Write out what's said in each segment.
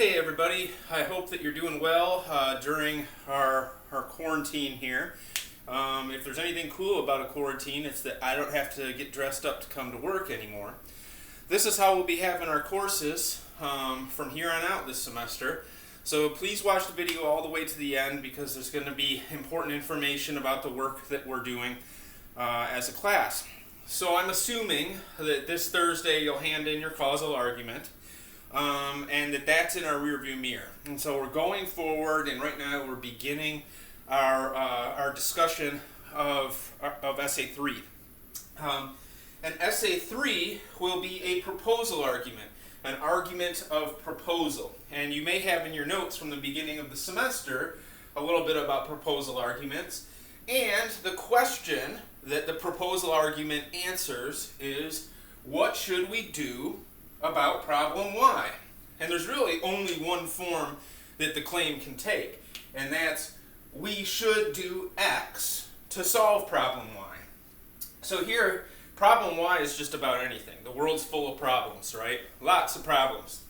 Hey everybody, I hope that you're doing well during our quarantine here. If there's anything cool about a quarantine, it's that I don't have to get dressed up to come to work anymore. This is how we'll be having our courses from here on out this semester. So please watch the video all the way to the end because there's going to be important information about the work that we're doing as a class. So I'm assuming that this Thursday you'll hand in your causal argument. And that's in our rearview mirror. And so we're going forward, and right now we're beginning our discussion of Essay 3. And Essay 3 will be a proposal argument, an argument of proposal. And you may have in your notes from the beginning of the semester a little bit about proposal arguments. And the question that the proposal argument answers is, what should we do about problem Y? And there's really only one form that the claim can take, and that's we should do X to solve problem Y. So here, problem Y is just about anything. The world's full of problems, right? Lots of problems.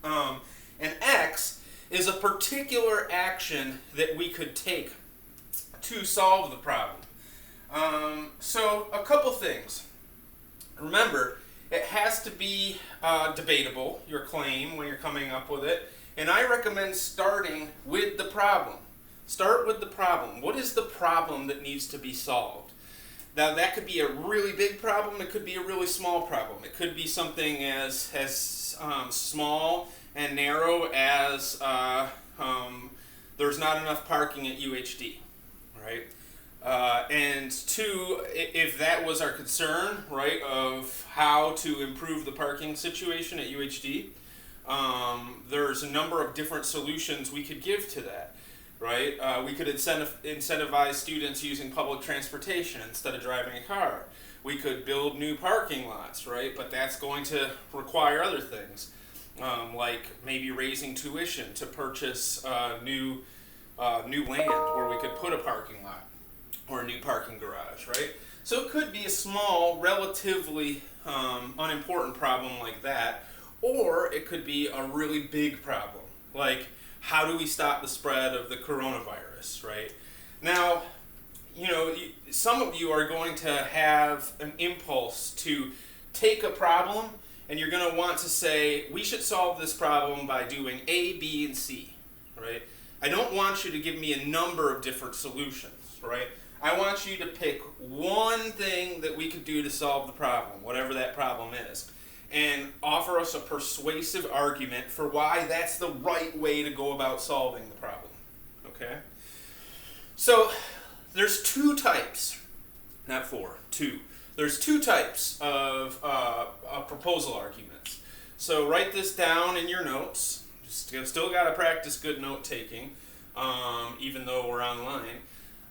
And X is a particular action that we could take to solve the problem. So a couple things. Remember, it has to be debatable, your claim, when you're coming up with it. And I recommend starting with the problem. Start with the problem. What is the problem that needs to be solved? Now, that could be a really big problem. It could be a really small problem. It could be something as small and narrow as there's not enough parking at UHD, right? And two, if that was our concern, right, of how to improve the parking situation at UHD, there's a number of different solutions we could give to that, right? We could incentivize students using public transportation instead of driving a car. We could build new parking lots, right? But that's going to require other things, like maybe raising tuition to purchase new land where we could put a parking lot or a new parking garage, right? So it could be a small, relatively unimportant problem like that, or it could be a really big problem, like how do we stop the spread of the coronavirus, right? Now, some of you are going to have an impulse to take a problem and you're going to want to say, we should solve this problem by doing A, B, and C, right? I don't want you to give me a number of different solutions, right? I want you to pick one thing that we could do to solve the problem, whatever that problem is, and offer us a persuasive argument for why that's the right way to go about solving the problem, okay? So there's two types, not four, two. There's two types of proposal arguments. So write this down in your notes. Still got to practice good note taking, even though we're online.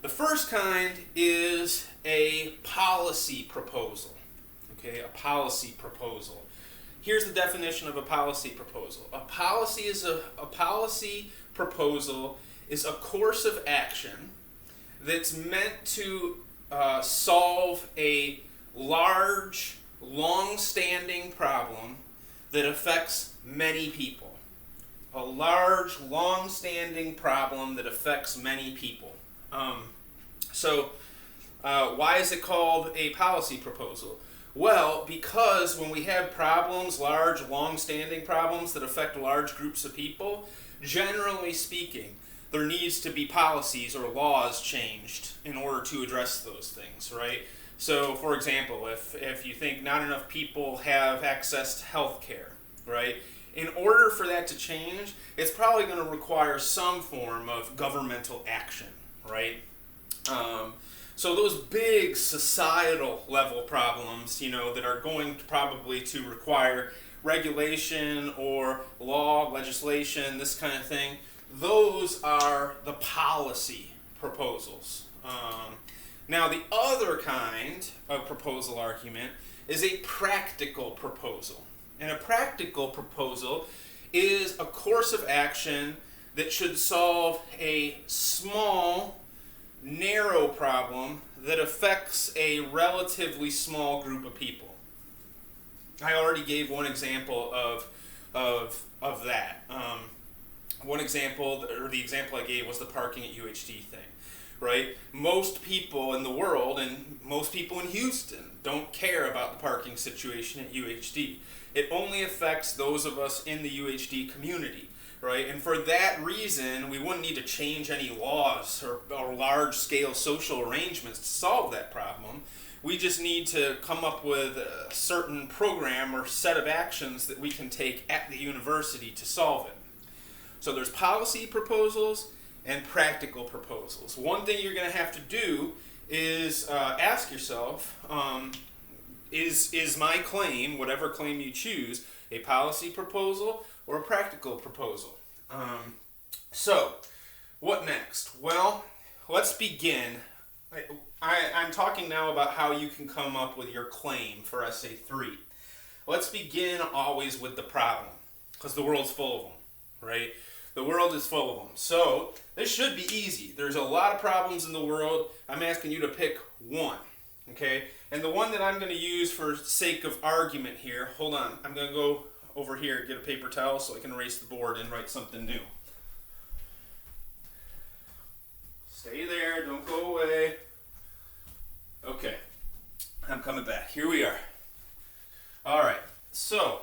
The first kind is a policy proposal, okay, a policy proposal. Here's the definition of a policy proposal. A policy proposal is a course of action that's meant to solve a large, long-standing problem that affects many people. A large, long-standing problem that affects many people. Why is it called a policy proposal? Well, because when we have problems, large, long-standing problems that affect large groups of people, generally speaking, there needs to be policies or laws changed in order to address those things, right? So, for example, if you think not enough people have access to health care, right? In order for that to change, it's probably going to require some form of governmental action, right? So those big societal level problems, that are going to probably to require regulation or law, legislation, this kind of thing, those are the policy proposals. Now the other kind of proposal argument is a practical proposal. And a practical proposal is a course of action that should solve a small, narrow problem that affects a relatively small group of people. I already gave one example of of that. One example, or the example I gave, was the parking at UHD thing, right? Most people in the world, and most people in Houston, don't care about the parking situation at UHD. It only affects those of us in the UHD community, right? And for that reason, we wouldn't need to change any laws or large-scale social arrangements to solve that problem. We just need to come up with a certain program or set of actions that we can take at the university to solve it. So there's policy proposals and practical proposals. One thing you're going to have to do is ask yourself, is my claim, whatever claim you choose, a policy proposal or a practical proposal? So, what next? Well, let's begin. I'm talking now about how you can come up with your claim for Essay 3. Let's begin always with the problem, because the world's full of them, right? The world is full of them. So, this should be easy. There's a lot of problems in the world. I'm asking you to pick one, okay? And the one that I'm going to use for sake of argument here, hold on, I'm going to go over here and get a paper towel so I can erase the board and write something new. Stay there, don't go away. Okay, I'm coming back. Here we are. All right, so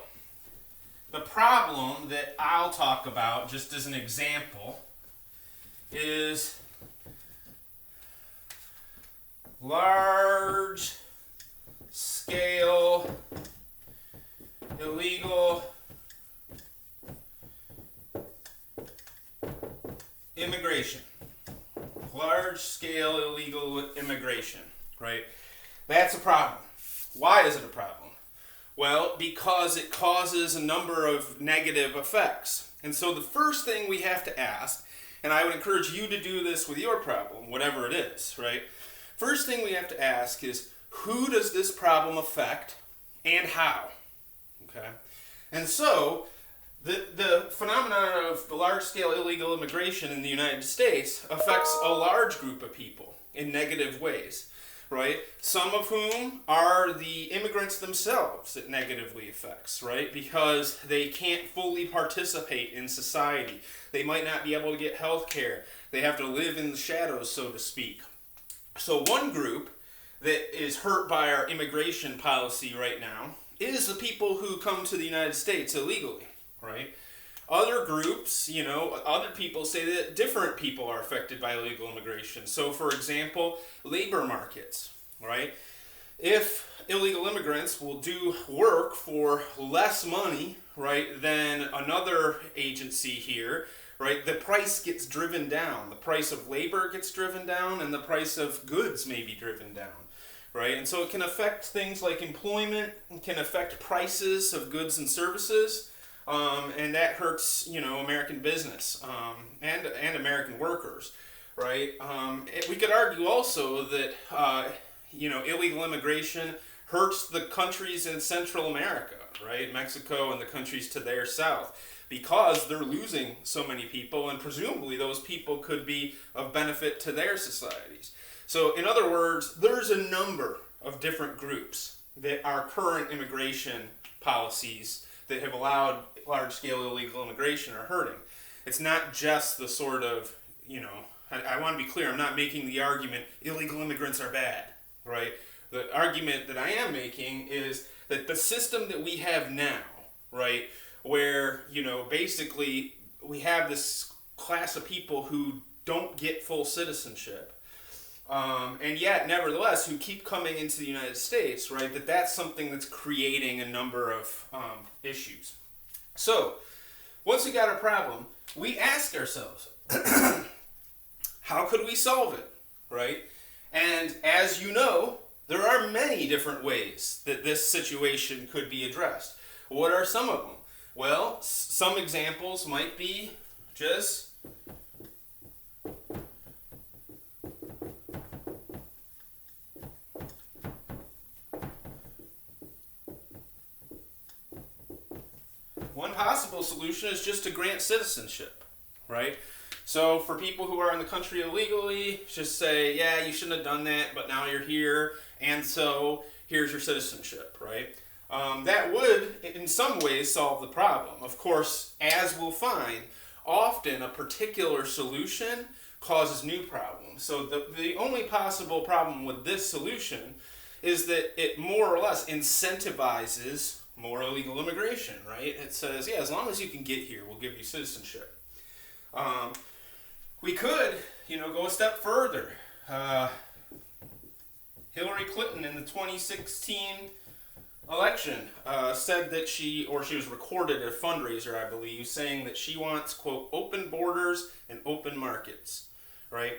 the problem that I'll talk about, just as an example, is large scale illegal immigration. Large scale illegal immigration, right? That's a problem. Why is it a problem? Well, because it causes a number of negative effects. And so the first thing we have to ask, and I would encourage you to do this with your problem, whatever it is, right? First thing we have to ask is, who does this problem affect and how? Okay? And so, the phenomenon of the large-scale illegal immigration in the United States affects a large group of people in negative ways, right? Some of whom are the immigrants themselves it negatively affects, right? Because they can't fully participate in society. They might not be able to get health care. They have to live in the shadows, so to speak. So one group that is hurt by our immigration policy right now is the people who come to the United States illegally, right? Other groups, other people say that different people are affected by illegal immigration. So, for example, labor markets, right? If illegal immigrants will do work for less money, right, than another agency here, right, the price gets driven down. The price of labor gets driven down, and the price of goods may be driven down, right? And so it can affect things like employment, it can affect prices of goods and services, and that hurts, American business and American workers, right? We could argue also that, illegal immigration hurts the countries in Central America, right? Mexico and the countries to their south, because they're losing so many people, and presumably those people could be of benefit to their societies. So, in other words, there's a number of different groups that our current immigration policies that have allowed large-scale illegal immigration are hurting. It's not just the sort of, I want to be clear, I'm not making the argument illegal immigrants are bad, right? The argument that I am making is that the system that we have now, right, where, basically we have this class of people who don't get full citizenship, and yet, nevertheless, who keep coming into the United States, right, that's something that's creating a number of issues. So, once we got our problem, we ask ourselves, how could we solve it, right? And as you know, there are many different ways that this situation could be addressed. What are some of them? Well, some examples might be just one possible solution is just to grant citizenship, right? So for people who are in the country illegally, just say, yeah, you shouldn't have done that, but now you're here, and so here's your citizenship, right? That would, in some ways, solve the problem. Of course, as we'll find, often a particular solution causes new problems. So the only possible problem with this solution is that it more or less incentivizes more illegal immigration, right? It says, yeah, as long as you can get here, we'll give you citizenship. We could, go a step further. Hillary Clinton in the 2016 election said that she was recorded at a fundraiser, I believe, saying that she wants, quote, open borders and open markets, right?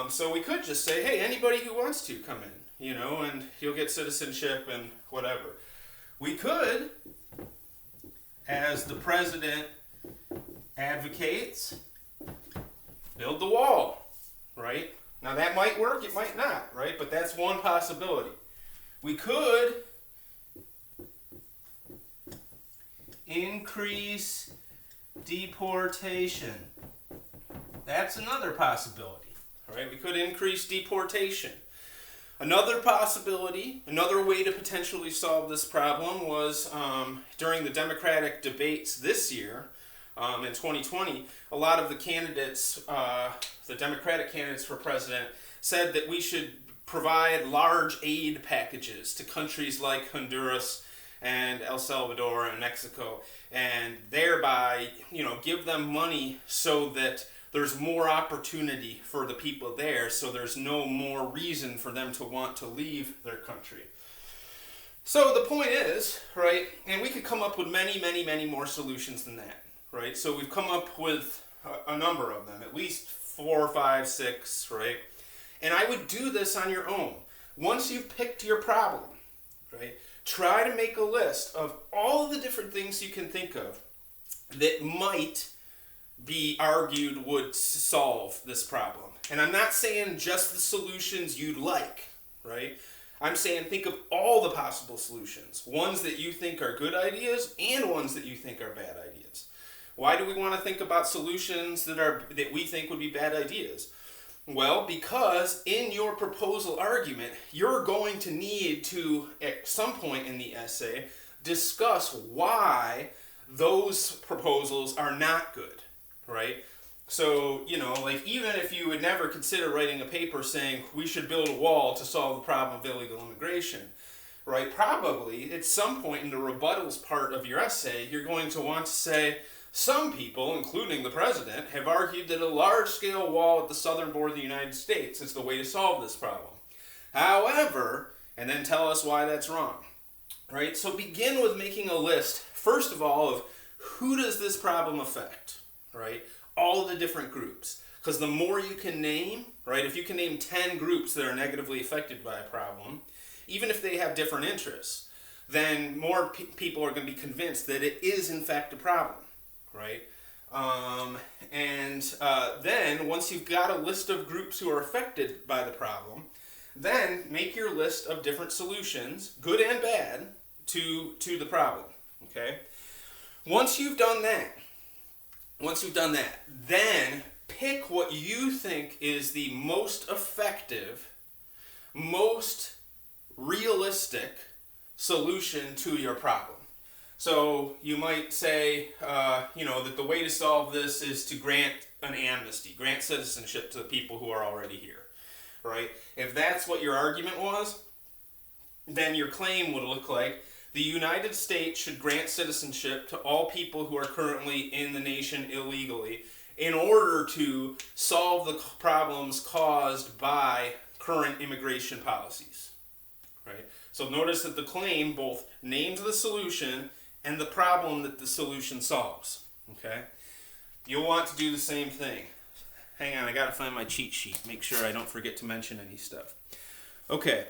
So we could just say, hey, anybody who wants to come in, and you'll get citizenship and whatever. We could, as the president advocates, build the wall, right? Now that might work, it might not, right? But that's one possibility. We could increase deportation. That's another possibility, right? We could increase deportation. Another possibility, another way to potentially solve this problem was during the Democratic debates this year, in 2020, a lot of the candidates, the Democratic candidates for president, said that we should provide large aid packages to countries like Honduras and El Salvador and Mexico, and thereby, give them money so that there's more opportunity for the people there, so there's no more reason for them to want to leave their country. So the point is, right, and we could come up with many, many, many more solutions than that, right? So we've come up with a number of them, at least 4, 5, 6, right? And I would do this on your own. Once you've picked your problem, right, try to make a list of all of the different things you can think of that might be argued would solve this problem. And I'm not saying just the solutions you'd like, right? I'm saying think of all the possible solutions, ones that you think are good ideas and ones that you think are bad ideas. Why do we want to think about solutions that we think would be bad ideas? Well, because in your proposal argument, you're going to need to, at some point in the essay, discuss why those proposals are not good, right? So, even if you would never consider writing a paper saying we should build a wall to solve the problem of illegal immigration, right? Probably at some point in the rebuttals part of your essay, you're going to want to say, some people, including the president, have argued that a large-scale wall at the southern border of the United States is the way to solve this problem. However, and then tell us why that's wrong, right? So begin with making a list, first of all, of who does this problem affect, right? All of the different groups. Because the more you can name, right, if you can name 10 groups that are negatively affected by a problem, even if they have different interests, then more people are going to be convinced that it is in fact a problem, right? Then once you've got a list of groups who are affected by the problem, then make your list of different solutions, good and bad, to the problem, okay? Once you've done that, then pick what you think is the most effective, most realistic solution to your problem. So you might say, that the way to solve this is to grant an amnesty, grant citizenship to the people who are already here, right? If that's what your argument was, then your claim would look like the United States should grant citizenship to all people who are currently in the nation illegally in order to solve the problems caused by current immigration policies, right? So notice that the claim both names the solution and the problem that the solution solves, okay? You'll want to do the same thing. Hang on, I gotta find my cheat sheet. Make sure I don't forget to mention any stuff. Okay,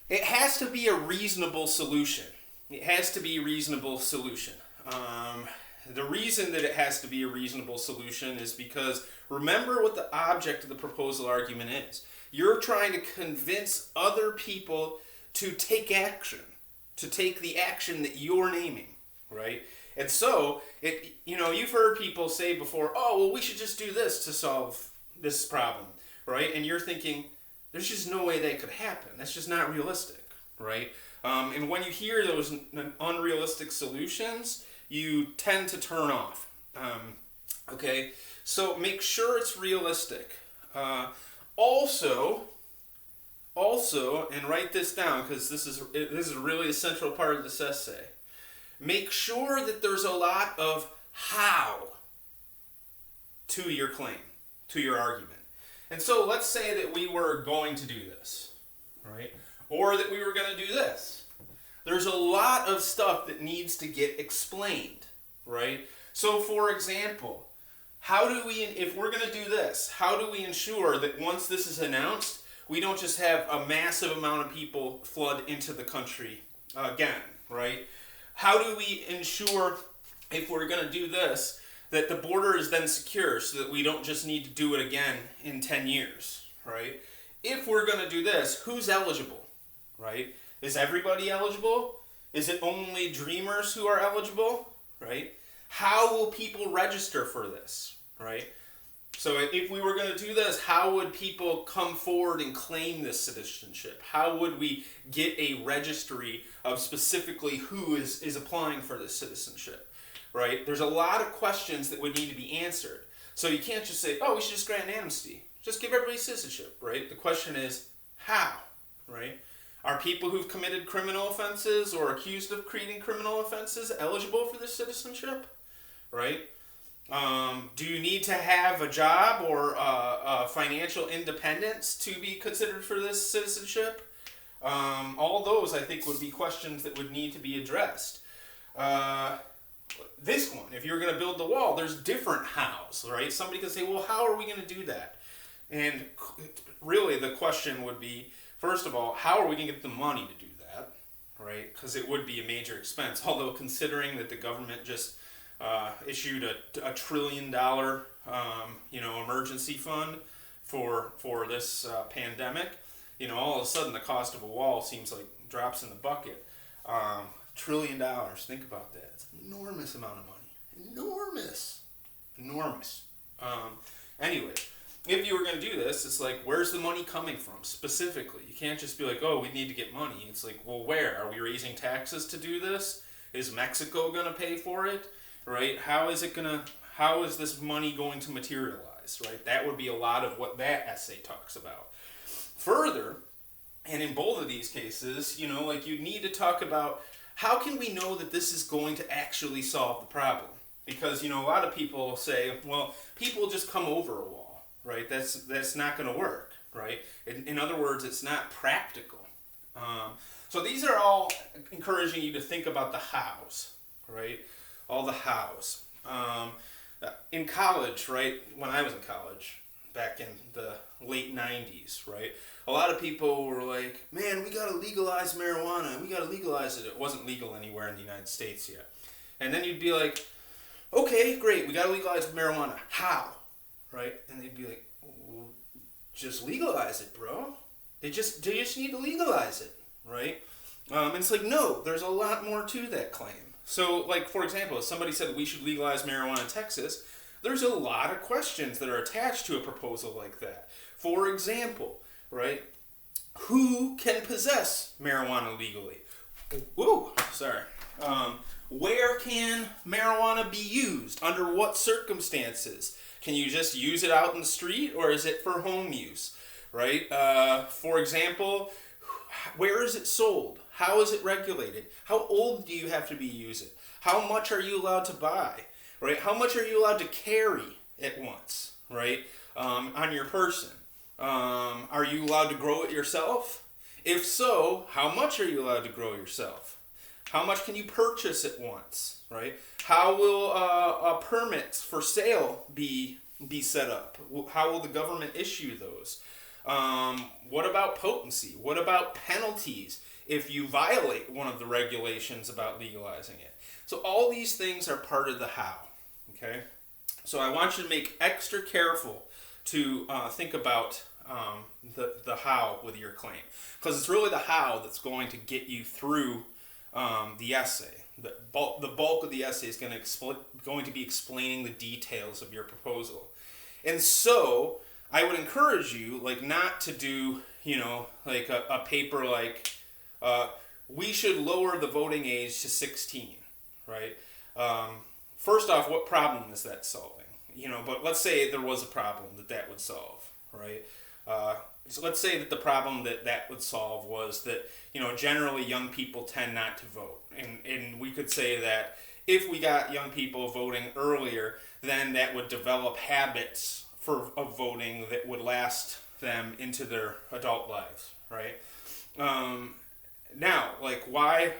it has to be a reasonable solution. It has to be a reasonable solution. The reason that it has to be a reasonable solution is because remember what the object of the proposal argument is. You're trying to convince other people to take action, to take the action that you're naming, right? And so, you've heard people say before, oh, well, we should just do this to solve this problem, right? And you're thinking, there's just no way that could happen. That's just not realistic, right? And when you hear those unrealistic solutions, you tend to turn off. Okay, so make sure it's realistic. Also, and write this down because this is really a central part of this essay. Make sure that there's a lot of how to your claim, to your argument. And so let's say that we were going to do this, right? Or that we were going to do this. There's a lot of stuff that needs to get explained, right? So for example, if we're going to do this, how do we ensure that once this is announced, we don't just have a massive amount of people flood into the country again, right? How do we ensure, if we're going to do this, that the border is then secure so that we don't just need to do it again in 10 years, right? If we're going to do this, who's eligible, right? Is everybody eligible? Is it only dreamers who are eligible, right? How will people register for this, right? So if we were going to do this, how would people come forward and claim this citizenship? How would we get a registry of specifically who is applying for this citizenship, right? There's a lot of questions that would need to be answered. So you can't just say, oh, we should just grant an amnesty. Just give everybody citizenship, right? The question is, how, right? Are people who've committed criminal offenses or accused of committing criminal offenses eligible for this citizenship, right? Do you need to have a job or financial independence to be considered for this citizenship? All those, I think, would be questions that would need to be addressed. This one, if you're going to build the wall, there's different hows, right? Somebody could say, well, how are we going to do that? And really the question would be, first of all, how are we going to get the money to do that, right? Because it would be a major expense. Although considering that the government just issued a $1 trillion emergency fund for this pandemic, all of a sudden the cost of a wall seems like drops in the bucket. $1 trillion. Think about that. It's an enormous amount of money. Enormous. Anyway, if you were going to do this, it's like, where's the money coming from specifically? You can't just be like, oh, we need to get money. It's like, well, where? Are we raising taxes to do this? Is Mexico going to pay for it? Right? How is this money going to materialize? Right? That would be a lot of what that essay talks about. Further, and in both of these cases, you need to talk about how can we know that this is going to actually solve the problem? Because, a lot of people say, well, people just come over a wall, right? That's not going to work, right? In other words, it's not practical. So these are all encouraging you to think about the hows, right? All the hows. In college, right, when I was in college, back in the late 90s, right, a lot of people were like, man, we got to legalize marijuana. We got to legalize it. It wasn't legal anywhere in the United States yet. And then you'd be like, okay, great, we got to legalize marijuana. How? Right? And they'd be like, well, just legalize it, bro. They just need to legalize it, right? And it's like, no, there's a lot more to that claim. So, like, for example, if somebody said we should legalize marijuana in Texas, there's a lot of questions that are attached to a proposal like that. For example, right, who can possess marijuana legally? Where can marijuana be used? Under what circumstances? Can you just use it out in the street, or is it for home use, right? For example, where is it sold? How is it regulated? How old do you have to be using? How much are you allowed to buy, right? How much are you allowed to carry at once, right, on your person? Are you allowed to grow it yourself? If so, how much are you allowed to grow yourself? How much can you purchase at once, right? How will permits for sale be set up? How will the government issue those? What about potency? What about penalties if you violate one of the regulations about legalizing it? So all these things are part of the how, okay? So I want you to make extra careful to think about the how with your claim, because it's really the how that's going to get you through the essay. The bulk of the essay is going to be explaining the details of your proposal. And so I would encourage you, like, not to do, like a paper like we should lower the voting age to 16, right? First off, what problem is that solving? But let's say there was a problem that would solve, right? So let's say that the problem that would solve was that, generally young people tend not to vote. And we could say that if we got young people voting earlier, then that would develop habits of voting that would last them into their adult lives, right? Now, why,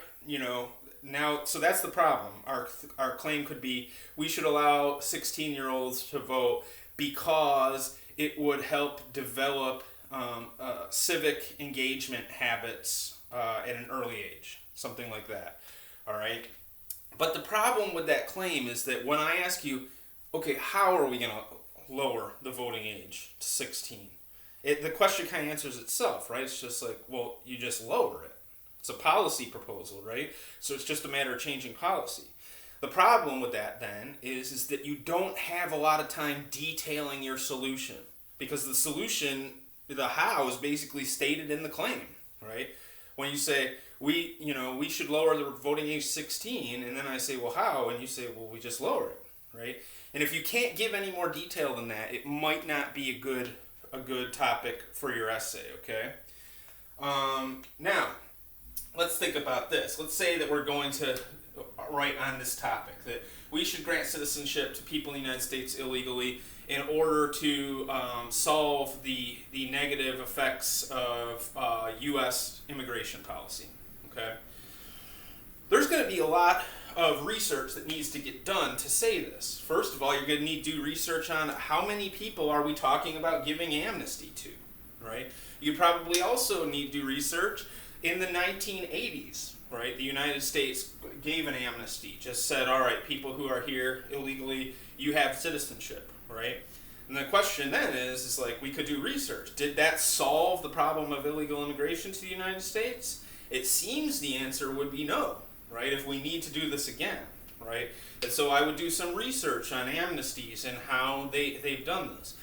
so that's the problem. Our claim could be we should allow 16-year-olds to vote because it would help develop civic engagement habits at an early age, something like that, all right? But the problem with that claim is that when I ask you, okay, how are we going to lower the voting age to 16? The question kind of answers itself, right? It's just like, well, you just lower it. It's a policy proposal, right? So it's just a matter of changing policy. The problem with that then is that you don't have a lot of time detailing your solution, because the solution, the how, is basically stated in the claim, right? When you say we should lower the voting age 16, and then I say, well, how? And you say, well, we just lower it, right? And if you can't give any more detail than that, it might not be a good topic for your essay, okay? Now, let's think about this. Let's say that we're going to write on this topic, that we should grant citizenship to people in the United States illegally in order to solve the negative effects of U.S. immigration policy, okay? There's going to be a lot of research that needs to get done to say this. First of all, you're going to need to do research on how many people are we talking about giving amnesty to, right? You probably also need to do research in the 1980s, right? The United States gave an amnesty, just said, all right, people who are here illegally, you have citizenship, right? And the question then is we could do research. Did that solve the problem of illegal immigration to the United States? It seems the answer would be no, right? If we need to do this again, right? And so I would do some research on amnesties and how they've done this,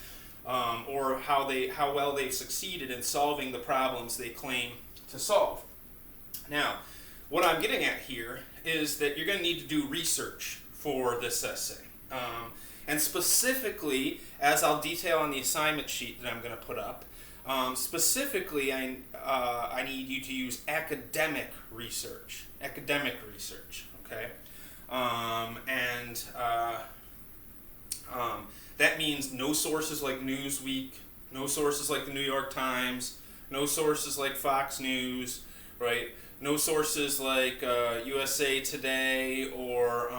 or how well they've succeeded in solving the problems they claim to solve. Now, what I'm getting at here is that you're going to need to do research for this essay. And specifically, as I'll detail on the assignment sheet that I'm going to put up, specifically I need you to use academic research, okay? That means no sources like Newsweek, no sources like the New York Times, no sources like Fox News, right? No sources like USA Today or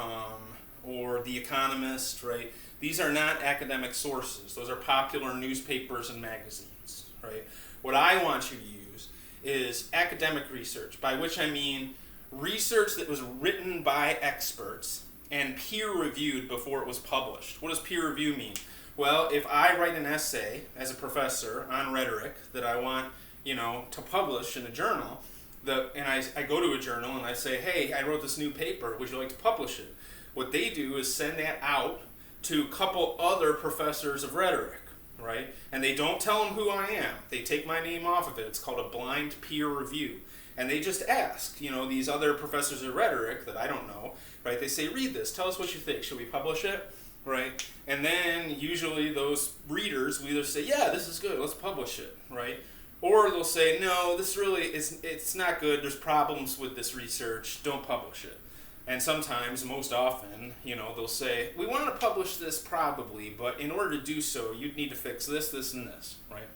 The Economist, right? These are not academic sources. Those are popular newspapers and magazines, right? What I want you to use is academic research, by which I mean research that was written by experts and peer-reviewed before it was published. What does peer review mean? Well, if I write an essay as a professor on rhetoric that I want, to publish in a journal, and I go to a journal and I say, hey, I wrote this new paper, would you like to publish it? What they do is send that out to a couple other professors of rhetoric, right? And they don't tell them who I am. They take my name off of it. It's called a blind peer review. And they just ask, these other professors of rhetoric that I don't know, right? They say, read this, tell us what you think. Should we publish it? Right? And then usually those readers will either say, yeah, this is good, let's publish it, right? Or they'll say, no, this really it's not good, there's problems with this research, don't publish it. And sometimes, most often, they'll say, we want to publish this probably, but in order to do so, you'd need to fix this, this, and this, right?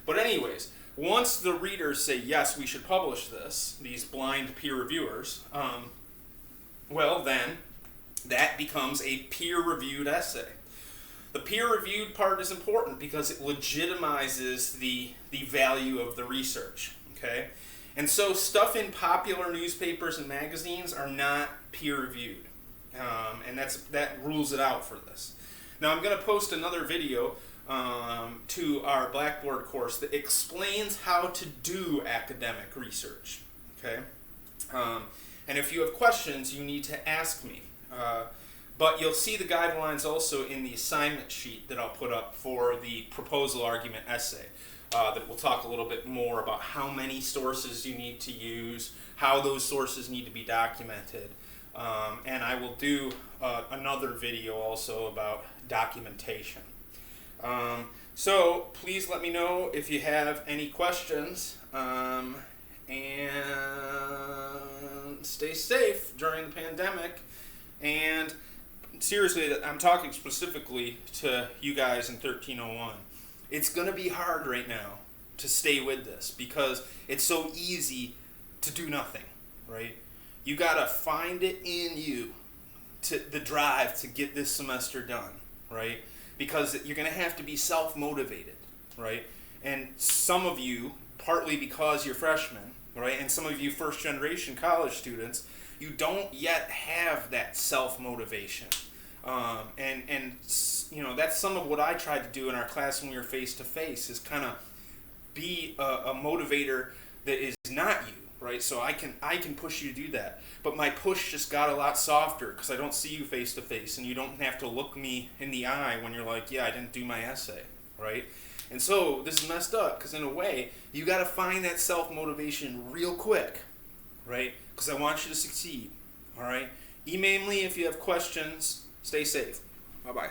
But anyways, once the readers say, yes, we should publish this, these blind peer reviewers, well then, that becomes a peer-reviewed essay. The peer-reviewed part is important because it legitimizes the value of the research, okay? And so stuff in popular newspapers and magazines are not peer-reviewed, and that rules it out for this. Now I'm going to post another video to our Blackboard course that explains how to do academic research, okay? And if you have questions, you need to ask me. But you'll see the guidelines also in the assignment sheet that I'll put up for the proposal argument essay. that will talk a little bit more about how many sources you need to use, how those sources need to be documented. And I will do another video also about documentation. So please let me know if you have any questions, and stay safe during the pandemic. And seriously, I'm talking specifically to you guys in 1301. It's going to be hard right now to stay with this because it's so easy to do nothing, right? You got to find it in you, to the drive to get this semester done, right? Because you're going to have to be self-motivated, right? And some of you, partly because you're freshmen, right? And some of you first-generation college students, you don't yet have that self-motivation. And you know, that's some of what I tried to do in our class when we were face-to-face, is kind of be a motivator that is not you, right? So I can push you to do that. But my push just got a lot softer because I don't see you face-to-face, and you don't have to look me in the eye when you're like, yeah, I didn't do my essay, right? And so this is messed up because in a way, you got to find that self-motivation real quick, right? Because I want you to succeed, all right? Email me if you have questions. Stay safe. Bye-bye.